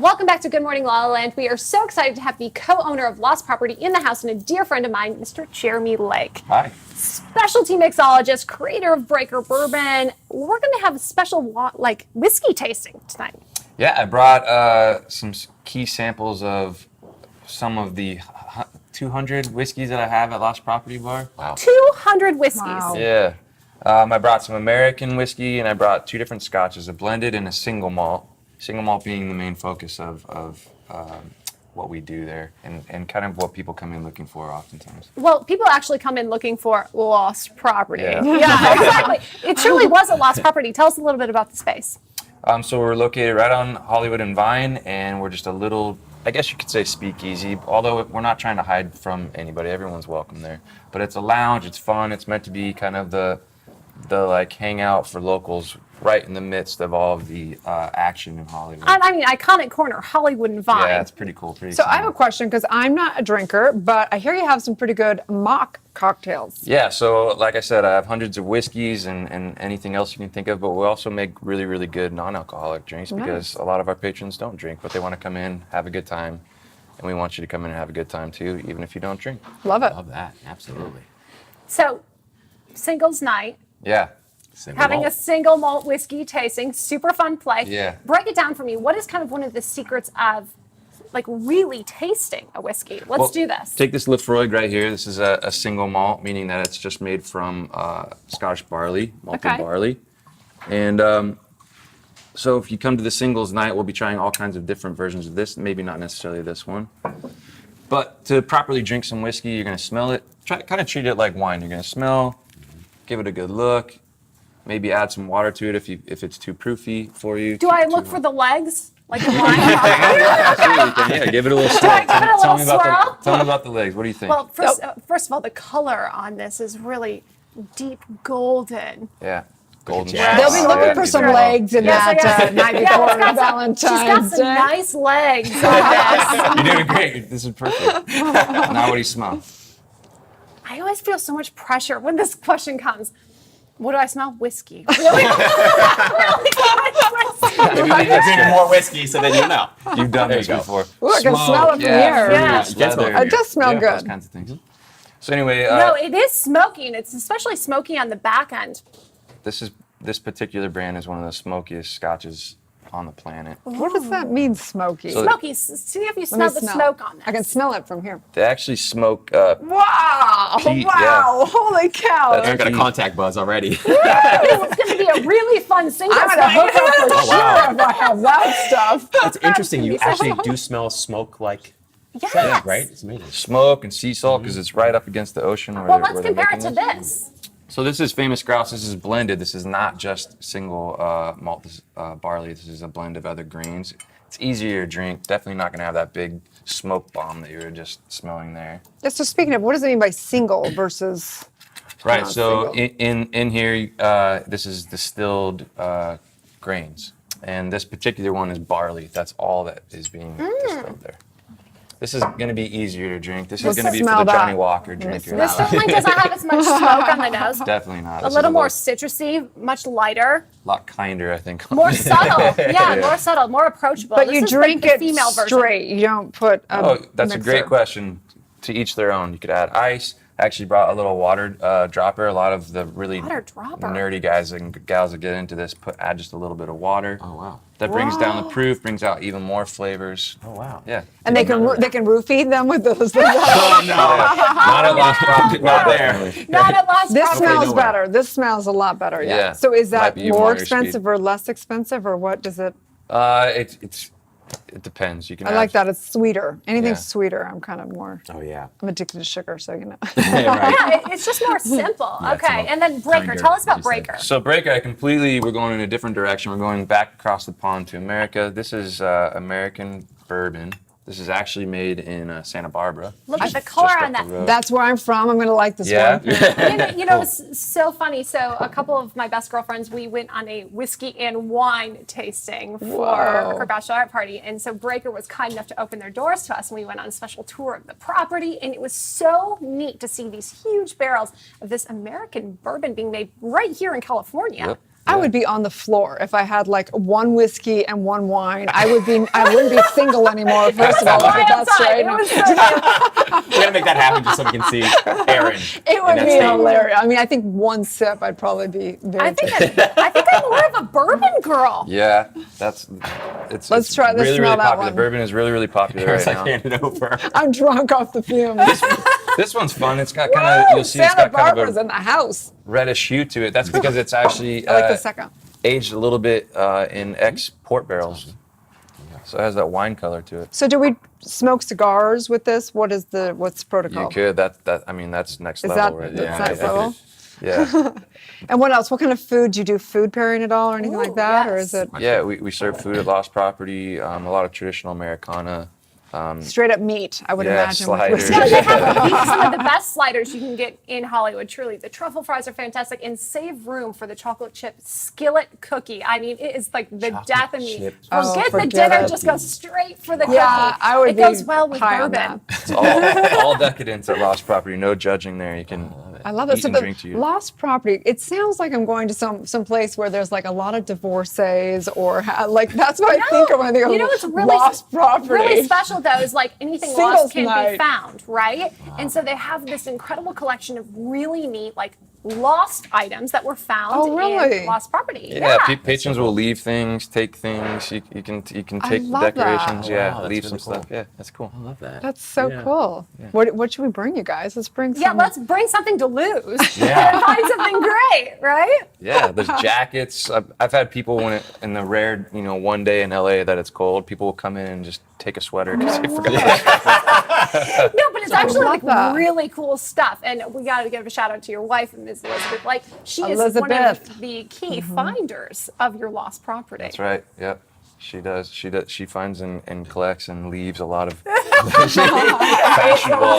Welcome back to Good Morning La La Land. We are so excited to have the co-owner of Lost Property in the house and a dear friend of mine, Mr. Jeremy Lake. Hi. Specialty mixologist, creator of Breaker Bourbon. We're going to have a special whiskey tasting tonight. Yeah, I brought some key samples of some of the 200 whiskeys that I have at Lost Property Bar. Wow. 200 whiskeys. Wow. Yeah. I brought some American whiskey, and I brought 2 different scotches, a blended and a single malt. Single malt being the main focus of what we do there, and kind of what people come in looking for oftentimes. Well, people actually come in looking for lost property. Yeah. Yeah, exactly. It truly was a lost property. Tell us a little bit about the space. So we're located right on Hollywood and Vine, and we're just a little, I guess you could say, speakeasy, although we're not trying to hide from anybody. Everyone's welcome there. But it's a lounge, it's fun, it's meant to be kind of the like hangout for locals right in the midst of all of the action in Hollywood. I mean, iconic corner, Hollywood and Vine. Yeah, it's pretty cool. Pretty So exciting. I have a question because I'm not a drinker, but I hear you have some pretty good mock cocktails. Yeah, so like I said, I have hundreds of whiskeys and anything else you can think of, but we also make really, really good non-alcoholic drinks because a lot of our patrons don't drink, but they want to come in, have a good time, and we want you to come in and have a good time too, even if you don't drink. Love it. Love that, absolutely. So, singles night. Yeah. Having a single malt whiskey tasting, super fun play. Yeah. Break it down for me. What is kind of one of the secrets of really tasting a whiskey? Let's do this. Take this Lefroy right here. This is a single malt, meaning that it's just made from Scottish barley, malted barley. And so if you come to the singles night, we'll be trying all kinds of different versions of this, maybe not necessarily this one. But to properly drink some whiskey, you're going to smell it. Kind of treat it like wine. You're going to smell, give it a good look. Maybe add some water to it if it's too proofy for you. Do I look for the legs? Like the wine? Yeah, give it a little swirl. I give it a little swirl? Tell me about the legs. What do you think? Well, first of all, the color on this is really deep golden. Yeah. Golden. They'll be looking for some legs in that night before Valentine's She's got some Day. nice legs on this. You're doing great. This is perfect. Now what do you smell? I always feel so much pressure when this question comes. What do I smell? Whiskey. Really? Maybe we can drink more whiskey so then you know. You've done There this you go. before. Ooh, I can smell it from here. Yeah. Leather, It does smell those good. kinds of things. So anyway, No, it is smoky, and it's especially smoky on the back end. this particular brand is one of the smokiest scotches on the planet. What does that mean, smoky? So- Smoky. See if you Let smell me the smell. smoke on this. I can smell it from here. They actually smoke. Wow! Peat, Wow! Holy cow! I've got a contact buzz already. This is going to be a really fun single. I'm gonna hook up for Oh, wow. sure if I have that stuff. That's interesting. You actually do smell smoke like Yes. that, right? It's amazing. Smoke and sea salt because it's right up against the ocean. Well, let's compare it to this. So this is Famous Grouse. This is blended. This is not just single malt barley. This is a blend of other grains. It's easier to drink. Definitely not going to have that big smoke bomb that you were just smelling there. Yeah, so speaking of, what does it mean by single versus? Right. So single? in here, this is distilled grains, and this particular one is barley. That's all that is being distilled there. This is going to be easier to drink. This is going to be for smell the that. Johnny Walker drinker. This certainly doesn't have as much smoke on the nose. Definitely not. A little more citrusy, much lighter, lot kinder, I think. more subtle. Yeah, more subtle, more approachable. But This you is drink the it female version. straight. You don't put. Oh, that's a great mixer. question. To each their own. You could add ice. I actually brought a little water dropper. A lot of the really Water dropper? nerdy guys and gals that get into this add just a little bit of water. Oh, wow. That brings down the proof, brings out even more flavors. Oh, wow. Yeah. And they can roofie them with those. Not at Lost Property. Not there. Not at Lost This Property. smells nowhere. better. This smells a lot better. Yeah. Yeah. So is that Might be more more your expensive speed. or less expensive, or what does it? It depends. You can. I like that. It's sweeter. Anything Yeah. sweeter, I'm kind of more. Oh, yeah. I'm addicted to sugar, so you know. Yeah, it's just more simple. Yeah, it's Okay, more and then Breaker. kinder, Tell us about you said. Breaker. So Breaker, we're going in a different direction. We're going back across the pond to America. This is American bourbon. This is actually made in Santa Barbara. Look at just- the color just up on the that. road. That's where I'm from. I'm going to like this Yeah. one. You know, it's so funny. So a couple of my best girlfriends, we went on a whiskey and wine tasting for Whoa. her bachelorette party. And so Breaker was kind enough to open their doors to us, and we went on a special tour of the property. And it was so neat to see these huge barrels of this American bourbon being made right here in California. Yep. I would be on the floor if I had like one whiskey and one wine. I wouldn't be single anymore. First of all, Why if that's outside? right. It was so cute. We're gonna make that happen just so we can see Erin. It would in that be state. hilarious. I mean, I think one sip, I'd probably be very. I think I'm more of a bourbon girl. Yeah, it's Let's it's try this. really, Smell really that popular. one. Bourbon is really, really popular Erin's right like now. handing it over. I'm drunk off the fumes. This one's fun. It's got kind of, Whoa, you'll see it's Santa got kind Barbara's of a in the house. reddish hue to it. That's because it's actually I like the second. aged a little bit in ex-port barrels. So it has that wine color to it. So do we smoke cigars with this? What's the protocol? You could. I mean, that's next Is level that right that's there. next level? Yeah. And what else? What kind of food? Do you do food pairing at all or anything like that? Or is yes. it Yeah, we serve food at Lost Property, a lot of traditional Americana. straight up meat, I would Yeah, imagine. with sliders. whiskey? Yeah, they have some of the best sliders you can get in Hollywood. Truly, the truffle fries are fantastic, and save room for the chocolate chip skillet cookie. I mean, it is like the death of me. chip Forget the forget dinner, it. just go straight for the Yeah, cookie. I would It goes be well with high on bourbon. that. It's all decadence at Lost Property. No judging there. You can I love it. eat So and the drink to you. Lost Property, it sounds like I'm going to some place where there's like a lot of divorcees or like that's what I think of when I think of You know what's really Lost Property. really special though is like anything Singles lost can night. be found, right? And so they have this incredible collection of really neat like lost items that were found Oh, really? in Lost Property. Yeah, patrons will leave things, take things. You can take the love that. decorations. Oh, Yeah, wow, that's leave really some stuff. cool. Yeah, that's cool. I love that. That's so Yeah. cool. What should we bring you guys? Let's bring some. Yeah, let's bring something to lose Yeah. and find something great, right? Yeah, there's jackets. I've had people in the rare, one day in LA that it's cold, people will come in and just take a sweater because they forgot. No, but it's actually like that. really cool stuff. And we got to give a shout out to your wife, Ms. Elizabeth. Like she is one Elizabeth. of the key finders of your lost property. That's right. Yep. She does. She finds and collects and leaves a lot of fashionable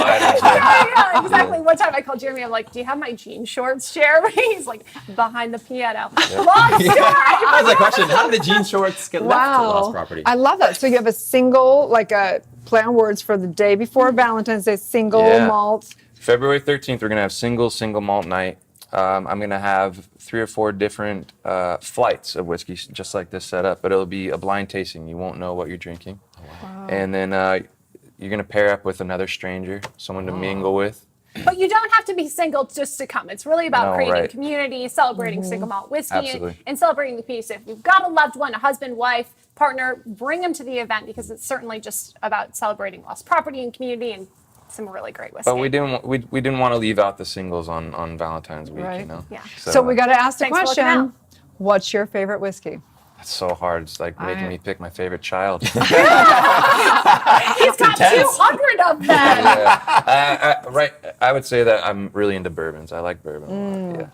items. Yeah, exactly. One time I called Jeremy. I'm like, "Do you have my jean shorts, Jeremy?" He's like, "Behind the piano." Long story. That was a question. How did the jean shorts get left to Lost Wow. Property? I love that. So you have a single, like a play on words for the day before Valentine's Day, single Yeah. malt. February 13th, we're gonna have single malt night. I'm gonna have 3 or 4 different flights of whiskey, just like this setup, but it'll be a blind tasting. You won't know what you're drinking. Wow. And then you're gonna pair up with another stranger, someone to mingle with. But you don't have to be single just to come. It's really about No, creating right. community, celebrating single malt whiskey, Absolutely. and celebrating the peace. If you've got a loved one, a husband, wife, partner, bring them to the event because it's certainly just about celebrating lost property and community and some really great whiskey. But we didn't want to leave out the singles on Valentine's week, Right. you know. Yeah. So we got to ask the Thanks for looking question: out. what's your favorite whiskey? It's so hard. It's like making I- me pick my favorite child. He's got 200 of them. I would say that I'm really into bourbons. I like bourbon a lot. Yeah.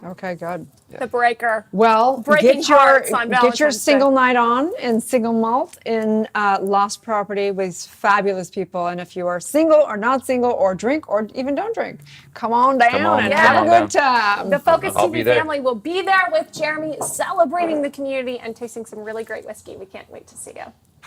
Okay, good. The breaker. Well, Breaking get your hearts on get your Valentine's single Day. night on in single malt in Lost Property with fabulous people. And if you are single or not single or drink or even don't drink, come on down on, and come have a on good time. The Focus I'll be TV there. family will be there with Jeremy celebrating the community and tasting some really great whiskey. We can't wait to see you.